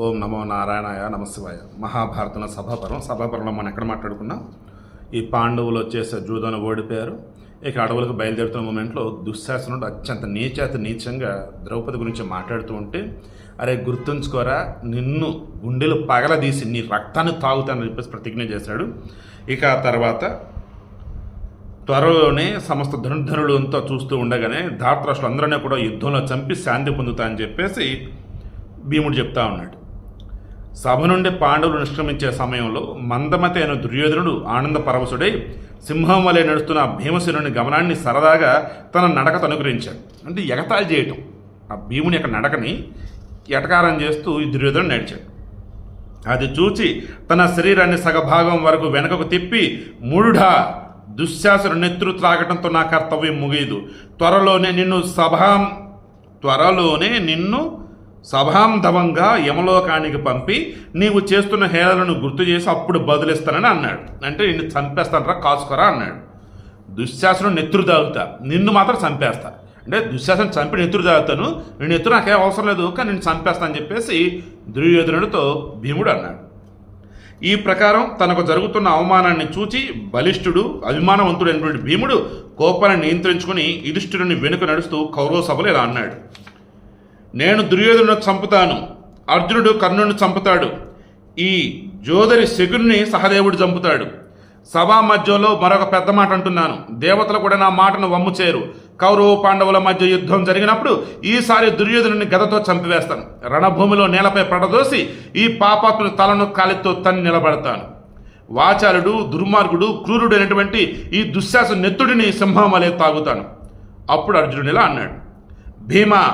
ఓం నమో నారాయణాయ నమశివాయ. మహాభారతంలో సభాపర్వంలో మనం ఎక్కడ మాట్లాడుకున్నాం? ఈ పాండవులు వచ్చేసి జూదను ఓడిపోయారు. ఇక అడవులకు బయలుదేరుతున్న మూమెంట్లో దుశ్శాసనుడు అత్యంత నీచంగా ద్రౌపది గురించి మాట్లాడుతూ ఉంటే, అరే గుర్తుంచుకోరా, నిన్ను గుండెలు పగలదీసి నీ రక్తాన్ని తాగుతానని చెప్పేసి ప్రతిజ్ఞ చేశాడు. ఇక ఆ తర్వాత త్వరలోనే సమస్త ధనుర్ధనులంతా చూస్తూ ఉండగానే ధార్తరాష్ట్రులు అందరినీ కూడా యుద్ధంలో చంపి శాంతి పొందుతా అని చెప్పేసి భీముడు చెప్తా ఉన్నాడు. సభ నుండి పాండవులు నిష్క్రమించే సమయంలో మందమతి అయిన దుర్యోధనుడు ఆనంద పరవశుడై సింహం వలె నడుస్తున్న భీమసేనుని గమనాన్ని సరదాగా తన నడకతో అనుకరించాడు. అంటే ఎగతాళి చేయటం, ఆ భీముని యొక్క నడకని ఎటకారం చేస్తూ ఈ దుర్యోధనుడు నడిచాడు. అది చూచి తన శరీరాన్ని సగభాగం వరకు వెనకకు తిప్పి, మూఢుడా, దుశ్శాసను నెత్తురు త్రాగటంతో నా కర్తవ్యం ముగియదు. త్వరలోనే నిన్ను సభాంధవంగా యమలోకానికి పంపి నీవు చేస్తున్న హేళనను గుర్తు చేసి అప్పుడు బదులిస్తానని అన్నాడు. అంటే నిన్ను చంపేస్తానరా, కాసుకోరా అన్నాడు. దుశ్శాసనం నెత్తురు తాగుతా, నిన్ను మాత్రం చంపేస్తా. అంటే దుశ్శాసనం చంపి నెత్తురు తాగుతాను, నేను ఎత్తురు నాకేం అవసరం లేదు, కానీ నేను చంపేస్తా అని చెప్పేసి దుర్యోధనుడితో భీముడు అన్నాడు. ఈ ప్రకారం తనకు జరుగుతున్న అవమానాన్ని చూచి బలిష్ఠుడు అభిమానవంతుడైనటువంటి భీముడు కోపాన్ని నియంత్రించుకుని యుధిష్ఠిరుని వెనుక నడుస్తూ కౌరవ సభలో ఇలా అన్నాడు. నేను దుర్యోధనుడు చంపుతాను, అర్జునుడు కర్ణుడిని చంపుతాడు, ఈ జోదరి శకుని సహదేవుడు చంపుతాడు. సభా మధ్యలో మరొక పెద్ద మాట అంటున్నాను, దేవతలు కూడా నా మాటను వమ్ము చేయరు. కౌరవ పాండవుల మధ్య యుద్ధం జరిగినప్పుడు ఈసారి దుర్యోధనుని గదతో చంపివేస్తాను. రణభూమిలో నేలపై పడదోసి ఈ పాపాత్ముని తలను కాలితో తన్ని నిలబడతాను. వాచాలుడు, దుర్మార్గుడు, క్రూరుడు అయినటువంటి ఈ దుశ్శాసన నెత్తుడిని సింహం వలె తాగుతాను. అప్పుడు అర్జునుడు ఇలా అన్నాడు, భీమా,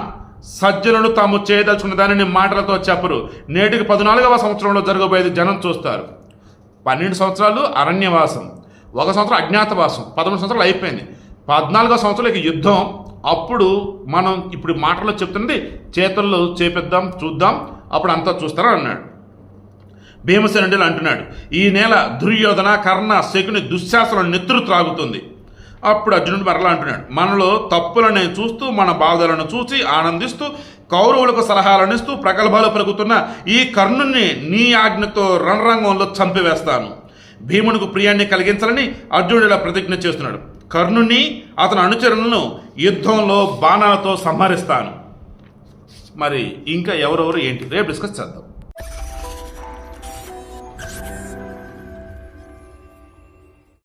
సజ్జనులు తాము చేయదలుచుకున్న దానిని మాటలతో చెప్పరు. నేటికి 14వ సంవత్సరంలో జరగబోయేది జనం చూస్తారు. 12 సంవత్సరాలు అరణ్యవాసం, 1 సంవత్సరం అజ్ఞాతవాసం, 13 సంవత్సరాలు అయిపోయింది. 14వ సంవత్సరంలో యుద్ధం. అప్పుడు మనం ఇప్పుడు మాటల్లో చెప్తున్నది చేతుల్లో చేపిద్దాం, చూద్దాం, అప్పుడు అంతా చూస్తారని అన్నాడు. భీమసేనుడు అంటున్నాడు, ఈ నేల దుర్యోధన, కర్ణ, శకుని, దుశ్శాసనం నెత్తురు త్రాగుతుంది. అప్పుడు అర్జునుడు మరలా అంటున్నాడు, మనలో తప్పులను చూస్తూ మన బాధలను చూసి ఆనందిస్తూ కౌరవులకు సలహాలను ఇస్తూ ప్రగల్భాలు పలుకుతున్న ఈ కర్ణుని నీ ఆజ్ఞతో రణరంగంలో చంపివేస్తాను. భీమునికి ప్రియాన్ని కలిగించాలని అర్జునుడు ఇలా ప్రతిజ్ఞ చేస్తున్నాడు. కర్ణుని, అతని అనుచరులను యుద్ధంలో బాణాలతో సంహరిస్తాను. మరి ఇంకా ఎవరెవరు ఏంటి రేపు డిస్కస్ చేద్దాం.